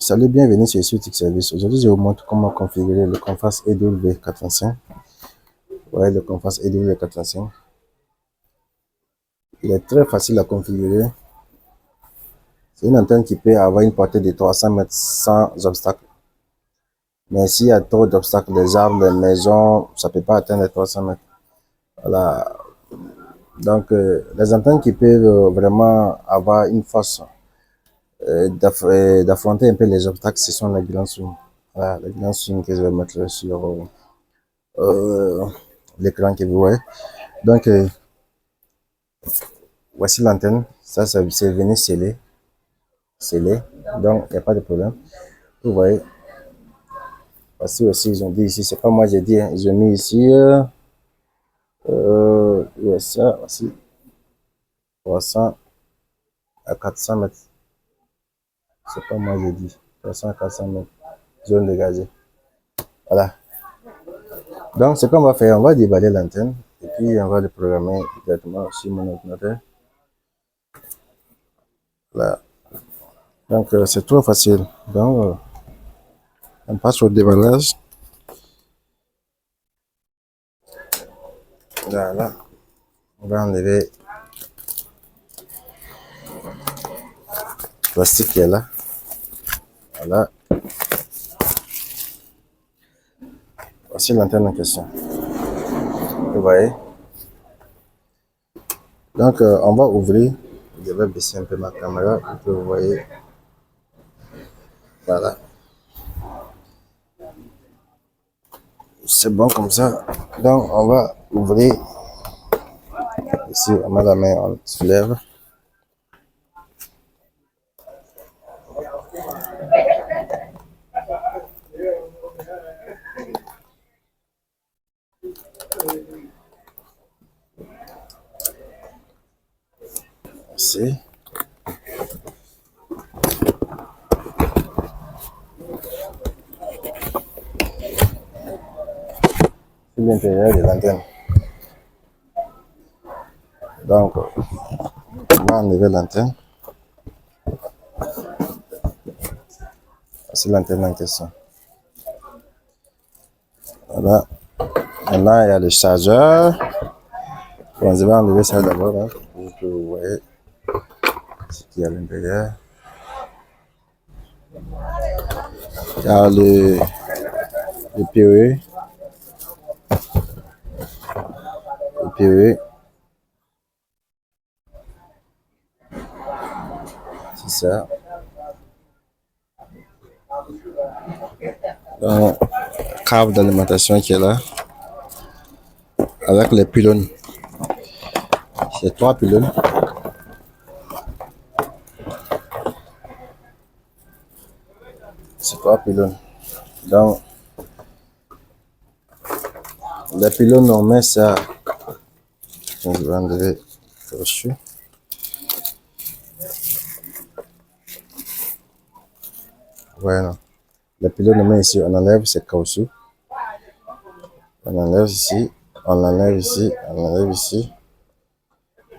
Salut, bienvenue sur Sutic Service. Aujourd'hui, je vous montre comment configurer le Comfast EW85. Ouais, le Comfast EW85. Il est très facile à configurer. C'est une antenne qui peut avoir une portée de 300 mètres sans obstacle. Mais s'il y a trop d'obstacles, les arbres, les maisons, ça ne peut pas atteindre les 300 mètres. Voilà. Donc, les antennes qui peuvent vraiment avoir une force d'affronter un peu les obstacles, ce sont les grands swing. Voilà, les grands swing que je vais mettre sur l'écran que vous voyez. Donc, voici l'antenne. Ça, c'est venu scellé. Scellé. Donc, il n'y a pas de problème. Vous voyez. Voici aussi, ils ont dit ici, c'est pas moi j'ai dit, hein, ils ont mis ici, ça, voici, 300 à 400 mètres. C'est pas moi j'ai dit, 300 à 400 mètres, zone dégagée. Voilà. Donc, ce qu'on va faire, on va déballer l'antenne, et puis on va le programmer directement sur mon ordinateur. Voilà. Donc, c'est trop facile. Donc, on passe au déballage. Voilà. On va enlever le plastique qui est là. Voilà. Voici l'antenne en question. Vous voyez. Donc, on va ouvrir. Je vais baisser un peu ma caméra pour que vous voyez. Voilà. C'est bon comme ça. Donc, on va ouvrir. Ici, on met la main, on soulève. Ici. C'est l'intérieur de l'antenne. Donc, on va enlever l'antenne. C'est l'antenne en question. Voilà. Maintenant, il y a le chargeur. Bon, je vais enlever ça d'abord, hein, pour que vous voyez ce qu'il y a à l'intérieur. Il y a le PE. Le PE. C'est ça. Donc, câble d'alimentation qui est là. Avec les pylônes. C'est 3 pylônes. C'est 3 pylônes. Donc, les pylônes, on met ça. Je vais enlever le dessus. Voilà. Les pylônes, on met ici. On enlève ces caoutchoucs. On enlève ici. On enlève ici. On enlève ici.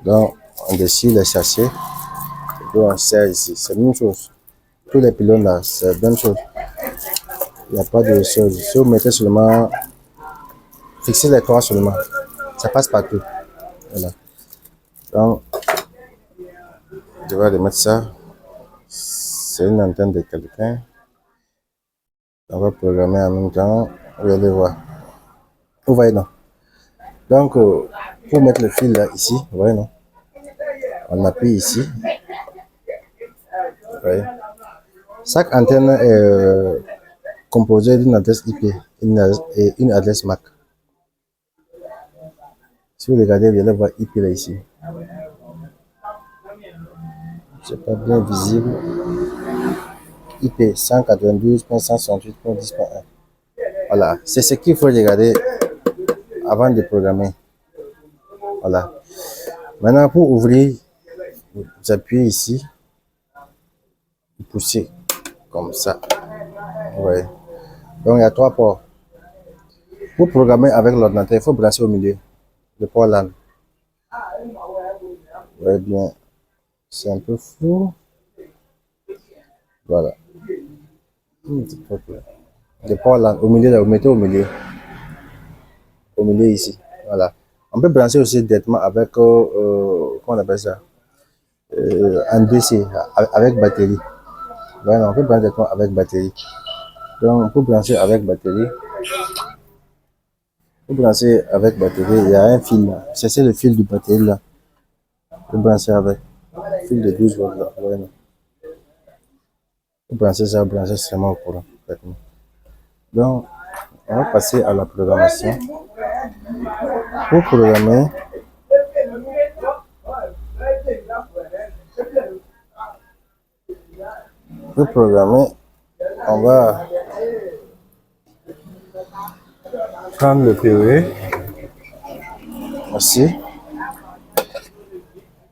Donc, on déchire les sachets. Et puis, on serre ici. C'est la même chose. Tous les pylônes là, c'est la même chose. Il n'y a pas de chose. Si vous mettez seulement, fixez les trois seulement, ça passe partout. Voilà. Donc, je vais remettre ça. C'est une antenne de quelqu'un. On va programmer en même temps. Vous allez voir. Vous voyez, non? Donc, pour mettre le fil là, ici, vous voyez, non? On appuie ici. Vous voyez? Chaque antenne est composée d'une adresse IP et une adresse MAC. Si vous regardez, vous allez voir IP là ici. C'est pas bien visible. IP 192.168.10.1. Voilà, c'est ce qu'il faut regarder avant de programmer. Voilà. Maintenant, pour ouvrir, vous appuyez ici, vous poussez comme ça. Ouais. Donc, il y a 3 ports. Pour programmer avec l'ordinateur, il faut brancher au milieu le port LAN. Vous voyez bien, c'est un peu flou. Voilà. Le port là, au milieu, là, vous mettez au milieu ici. Voilà. On peut brancher aussi directement avec, comment on appelle ça? Un DC, avec batterie. Voilà, on peut brancher directement avec batterie. Donc, on peut brancher avec batterie. Pour brancher avec batterie, il y a un fil là. C'est le fil du batterie là. Pour brancher avec. Fil de 12 volts là. Voilà. Pour brancher ça, brancher seulement au courant. Donc, on va passer à la programmation. Pour programmer, pour programmer, on va prendre le PoE. Aussi,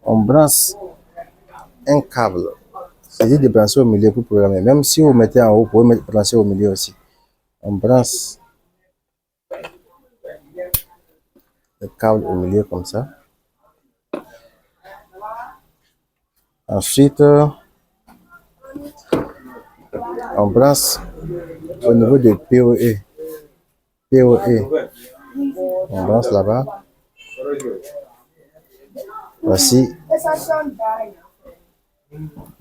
on branche un câble. C'est-à-dire de brancher au milieu pour programmer. Même si vous mettez en haut, vous pouvez brancher au milieu aussi. On branche le câble au milieu comme ça. Ensuite, on branche au niveau de PoE. PoE. On branche là-bas. Voici.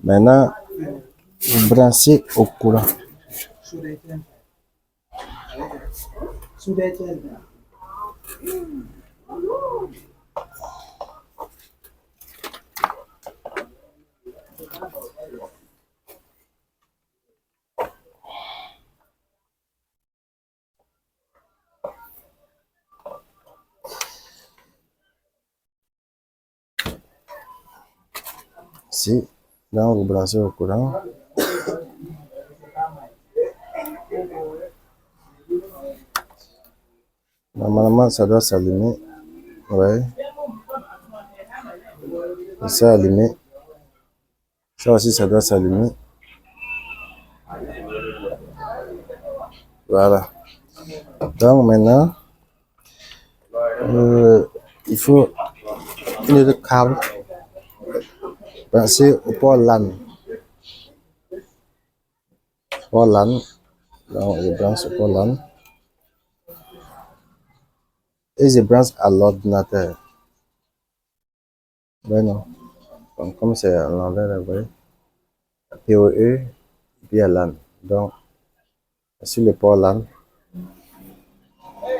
Maintenant, vous branchez au courant. Si, là, vous branchez au courant. Normalement, ça doit s'allumer. Ouais. Ça allumé. Ça aussi, ça doit s'allumer. Voilà. Donc maintenant, il faut une autre câble branché au port LAN. Port LAN. Donc, je branche au port LAN. Et je branche à l'ordinateur. Bueno. Donc, comme c'est à l'envers, vous voyez. PoE et puis à LAN. Donc, sur le port LAN,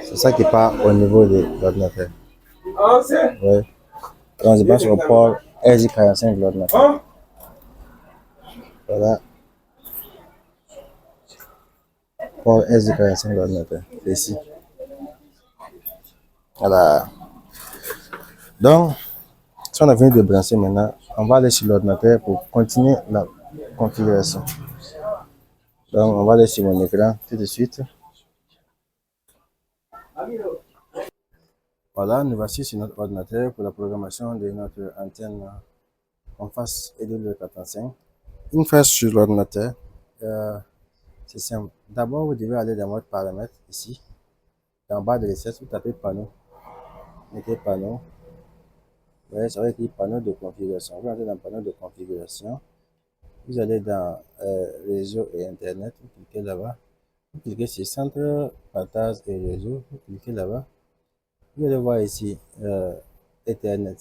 c'est ça qui part au niveau de l'ordinateur. Ouais. Donc, je branche au port RJ45 de l'ordinateur. Voilà. Port RJ45 de l'ordinateur. C'est ici. Voilà. Donc, si on a fini de brancher maintenant, on va aller sur l'ordinateur pour continuer la configuration. Donc, on va aller sur mon écran tout de suite. Voilà, nous voici sur notre ordinateur pour la programmation de notre antenne en face EW45. Une fois sur l'ordinateur, c'est simple. D'abord, vous devez aller dans votre paramètre ici. En bas de l'essai, vous tapez panneau. Mettez panneau. Vous voyez, ça va écrit panneau de configuration. Vous allez dans panneau de configuration. Vous allez dans réseau et internet. Vous cliquez là-bas. Vous cliquez sur centre, partage et réseau. Vous cliquez là-bas. Vous allez voir ici Ethernet.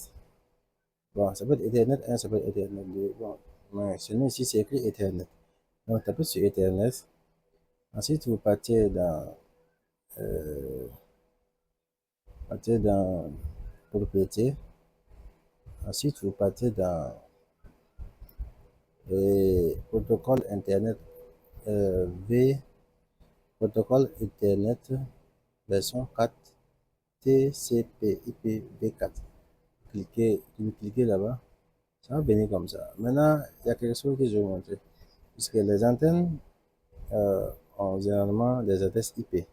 Bon, ça peut être Ethernet 1, ça peut être Ethernet 2. Bon, mais celui ici, c'est écrit Ethernet. Donc, tapez sur Ethernet. Ensuite, vous partez dans propriété. Ensuite, vous partez dans protocole Internet protocole Internet version 4 TCP/IP v4. Cliquez là-bas. Ça va venir comme ça. Maintenant, il y a quelque chose que je vais vous montrer. Puisque les antennes ont généralement des adresses IP.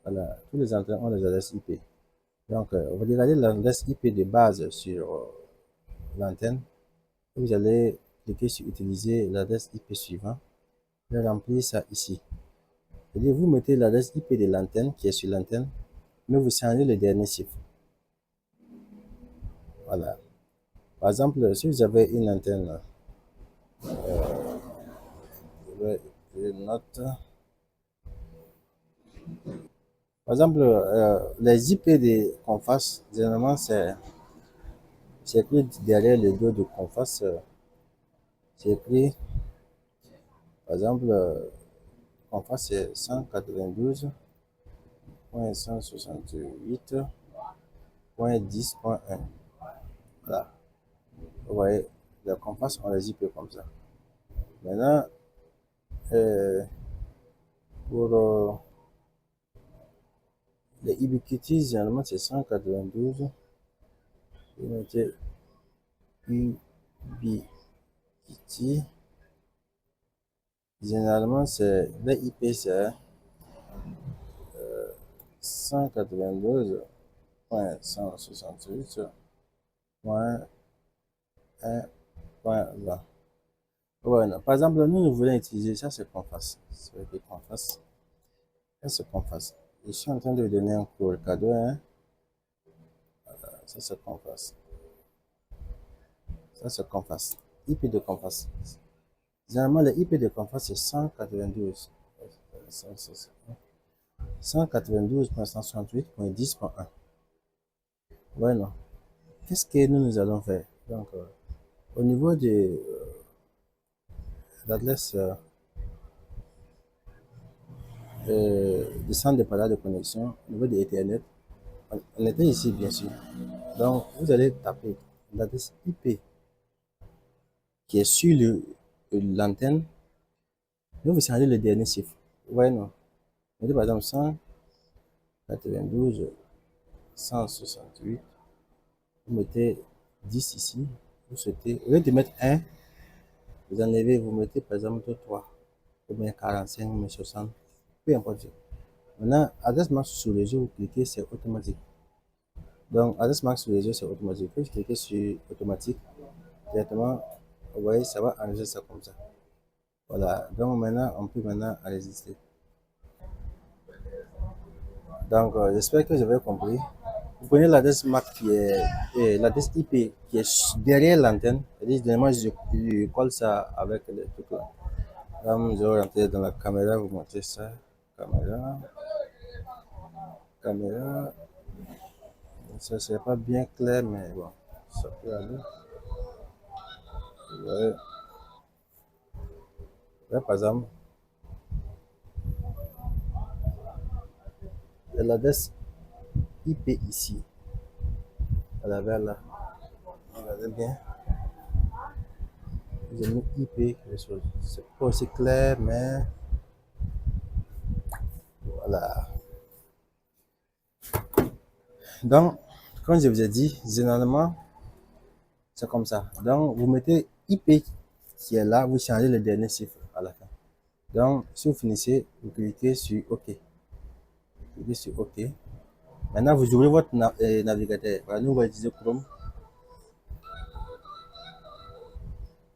Voilà, tous les antennes ont des adresses IP. Donc, vous regardez l'adresse IP de base sur l'antenne. Vous allez cliquer sur utiliser l'adresse IP suivante. Vous remplir ça ici. C'est-à-dire, vous mettez l'adresse IP de l'antenne qui est sur l'antenne, mais vous changez le dernier chiffre. Voilà. Par exemple, si vous avez une antenne, note. Par exemple, les IP de Conface, généralement, c'est écrit derrière le dos de Conface, c'est écrit, par exemple, Conface, c'est 192.168.10.1. Voilà. Vous voyez, les Conface, on les IP comme ça. Maintenant, euh, pour les Ubiquiti, généralement, c'est 192. Vous mettez Ubiquiti. Généralement, c'est les IP, c'est 192.168.1.20. Voilà. Par exemple, nous voulons utiliser ça, c'est qu'on fasse. C'est qu'on fasse. C'est qu'on fasse. Je suis en train de vous donner un cours cadeau, hein. Ça, c'est qu'on fasse. Ça, c'est qu'on fasse. IP de Conface. Généralement, le IP de Conface, c'est 192. 192.168.10.1. Voilà. Qu'est-ce que nous allons faire? Donc, au niveau de l'adresse du centre de partage de connexion, au niveau de Ethernet, on était ici, bien sûr. Donc, vous allez taper l'adresse IP qui est sur l'antenne. Là, vous changez le dernier chiffre. Ouais, non. Mettez par exemple 192, 168. Vous mettez 10 ici. Vous souhaitez, au lieu de mettre 1, vous enlevez, vous mettez par exemple 3. Ou bien 45, ou bien 60. Peu importe. Maintenant, adresse max sur les jeux, vous cliquez, c'est automatique. Donc, adresse max sur les jeux, c'est automatique. Quand vous cliquez sur automatique, directement, vous voyez, ça va enregistrer ça comme ça. Voilà. Donc, maintenant, on peut maintenant enregistrer. Donc, j'espère que vous avez compris. Vous prenez l'adresse MAC qui est, l'adresse IP qui est derrière l'antenne. Évidemment, je colle ça avec le truc là. Là, je vais rentrer dans la caméra, vous montrer ça. Caméra, caméra. Ça c'est pas bien clair, mais bon, ça peut aller. Ouais. Là, par exemple, l'adresse IP ici, à la vers là. Regardez bien. J'ai mis IP quelque chose. C'est pas aussi clair, mais voilà. Donc, comme je vous ai dit, généralement, c'est comme ça. Donc, vous mettez IP qui est là, vous changez le dernier chiffre à la fin. Donc, si vous finissez, vous cliquez sur OK. Cliquez sur OK. Maintenant, vous ouvrez votre navigateur. Voilà, nous, on va utiliser Chrome.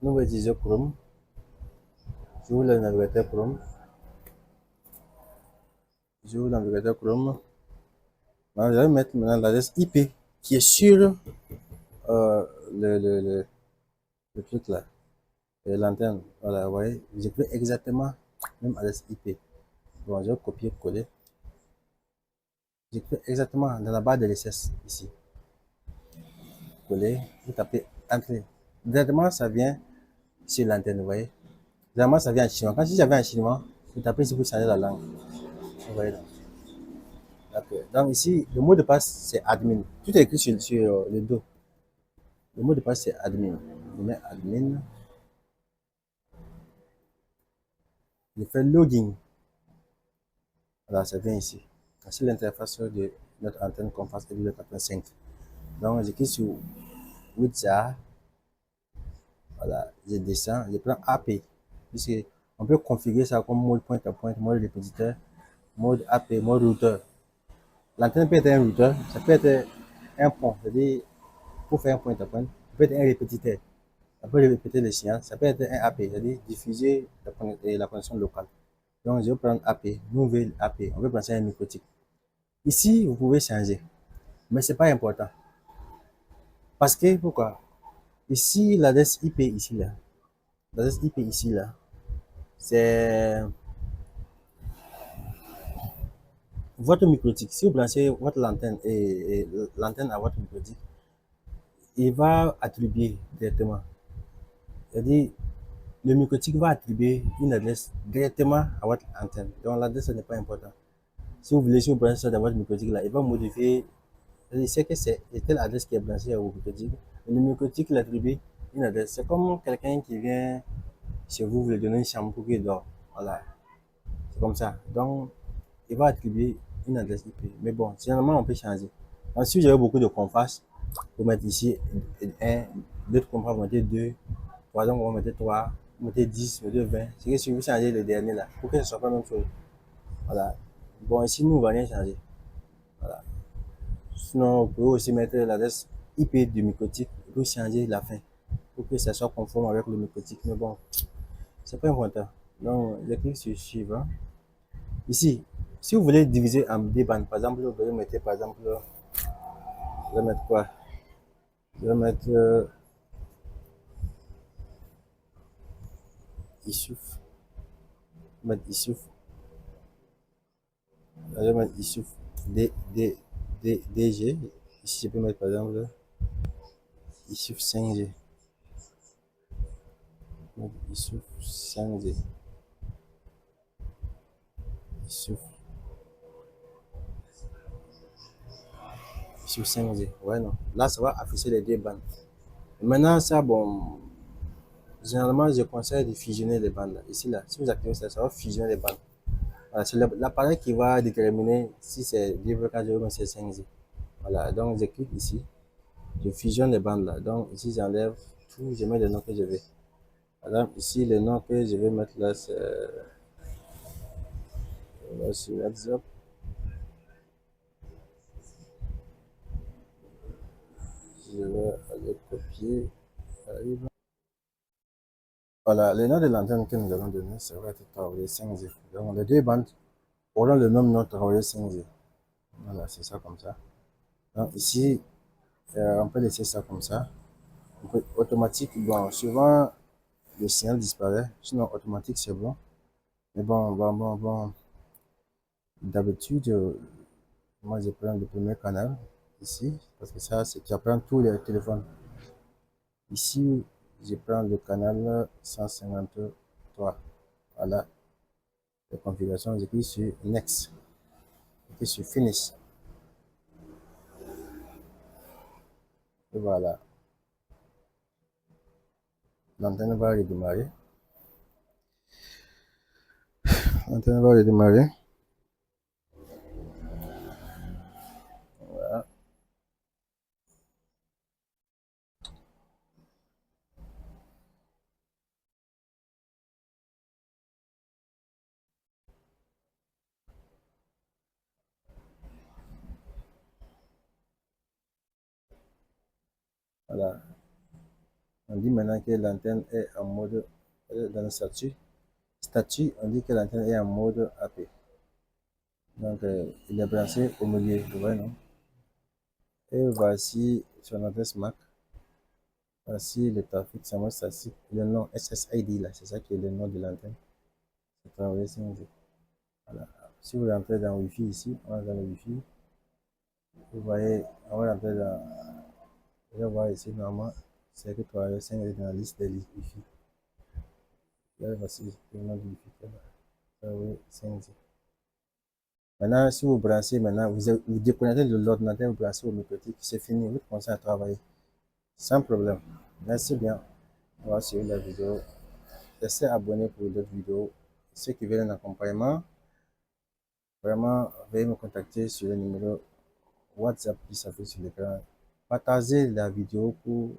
Nous, on va utiliser Chrome. J'ouvre le navigateur Chrome. J'ouvre le navigateur Chrome. Maintenant, je vais mettre maintenant l'adresse IP qui est sur euh, le, le, le, le truc là, l'antenne. Voilà, vous voyez, j'ai fait exactement même adresse IP. Bon, je vais copier-coller. J'ai fait exactement dans la barre de l'essai ici. Coller, vous tapez Entrée. Directement, ça vient sur l'antenne, vous voyez. Généralement, ça vient en chinois. Quand si j'avais en chinois, vous tapez ici pour changer la langue. Vous voyez là. Donc ici, le mot de passe, c'est admin. Tout est écrit sur le dos. Le mot de passe, c'est admin. Je mets admin. Je fais login. Voilà, ça vient ici. C'est l'interface de notre antenne Conface LW85. Donc, je clique sur Wizard. Voilà, je descends, je prends AP. Puisque on peut configurer ça comme mode point à point, mode répétiteur, mode AP, mode routeur. L'antenne peut être un routeur, ça peut être un pont, c'est-à-dire pour faire un point à point, ça peut être un répétiteur, ça peut répéter les signaux, ça peut être un AP, c'est-à-dire diffuser la connexion locale. Donc, je vais prendre AP, nouvelle AP, on peut prendre ça un microtique. Ici, vous pouvez changer, mais c'est pas important. Parce que, pourquoi? Ici, l'adresse IP ici, là, l'adresse IP ici, là, c'est votre microtique, si vous branchez votre lanterne et l'antenne à votre microtique, il va attribuer directement. C'est-à-dire, le microtique va attribuer une adresse directement à votre antenne. Donc l'adresse n'est pas important. Si vous voulez, si vous branchez ça dans votre microtique là, il va modifier. Il sait que c'est telle adresse qui est branchée à votre microtique. Le microtique l'attribue une adresse. C'est comme quelqu'un qui vient chez vous, vous lui donnez une chambre pour qu'il dort. Voilà. C'est comme ça. Donc, il va attribuer une adresse IP. Mais bon, généralement, on peut changer. Donc, si vous avez beaucoup de compas, vous mettez ici 1, d'autres compas, vous mettez 2, par exemple, vous mettez 3, vous mettez 10, vous mettez 20. C'est que si vous changez le dernier là, pour que ce soit pas la même chose. Voilà. Bon, ici, nous, on va rien changer. Voilà. Sinon, vous pouvez aussi mettre l'adresse IP du microtique pour changer la fin, pour que ça soit conforme avec le microtique. Mais bon, c'est pas important. Donc, je clique sur suivant. Ici, si vous voulez diviser en des bandes, par exemple, vous pouvez mettre, par exemple, je vais mettre quoi? Je vais mettre Issouf. Je vais mettre Issouf. Je vais mettre Issouf DG. Ici, je peux mettre, par exemple, Issouf 5G. Issouf 5G. Issouf. Issouf 5G. Ouais, non. Là, ça va afficher les deux bandes. Maintenant, ça, bon, généralement, je conseille de fusionner les bandes. Là. Ici, là, si vous activez ça, ça va fusionner les bandes. Voilà, c'est l'appareil qui va déterminer si c'est 2,4 ou c'est 5G. Voilà, donc je clique ici, je fusionne les bandes là. Donc ici, j'enlève tout, je mets le nom que je veux. Par exemple, ici, le nom que je vais mettre là, c'est sur WhatsApp. Je vais aller copier. Arrive. Voilà, le nom de l'antenne que nous allons donner, ça va être Huawei 5G. Donc les deux bandes auront le même nom Huawei 5G. Voilà, c'est ça comme ça. Donc ici, on peut laisser ça comme ça. Automatique, bon, souvent le signal disparaît, sinon automatique c'est bon. Mais bon, d'habitude, moi je prends le premier canal ici, parce que ça, c'est tu apprends tous les téléphones. Ici, je prends le canal 153. Voilà, la configuration, j'écris sur Next, j'écris sur Finish. Et voilà, l'antenne va redémarrer. L'antenne va redémarrer. Voilà. Voilà. On dit maintenant que l'antenne est en mode dans le statut. Statut, on dit que l'antenne est en mode AP. Donc, il est branché au milieu, vous voyez, non? Et voici son adresse MAC. Voici le trafic, ça montre le nom SSID là, c'est ça qui est le nom de l'antenne. C'est travailler 5G. Voilà. Si vous rentrez dans Wi-Fi ici, on va dans le Wi-Fi. Vous voyez, on va rentrer dans. Vous allez voir ici, normalement, c'est que travailler 5G dans la liste des Wi-Fi. Là, voici le nom du Wi-Fi. Travailler 5G. Maintenant, si vous branchez, maintenant, vous déconnectez de l'ordinateur, vous branchez au microtique, c'est fini, vous commencez à travailler. Sans problème. Merci bien. On va suivre la vidéo. Restez abonné pour d'autres vidéos. Ceux qui veulent un accompagnement, vraiment, veuillez me contacter sur le numéro WhatsApp qui s'affiche sur l'écran. Partagez la vidéo pour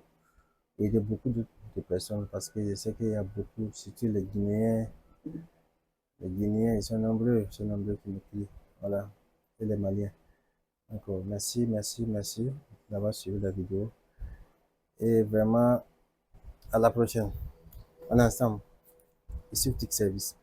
aider beaucoup de personnes parce que je sais qu'il y a beaucoup, surtout les Guinéens. Les Guinéens, ils sont nombreux qui me crient. Voilà. Et les Maliens. Encore, merci d'avoir suivi la vidéo. Et vraiment, à la prochaine. On est ensemble. Ici, Tic Service.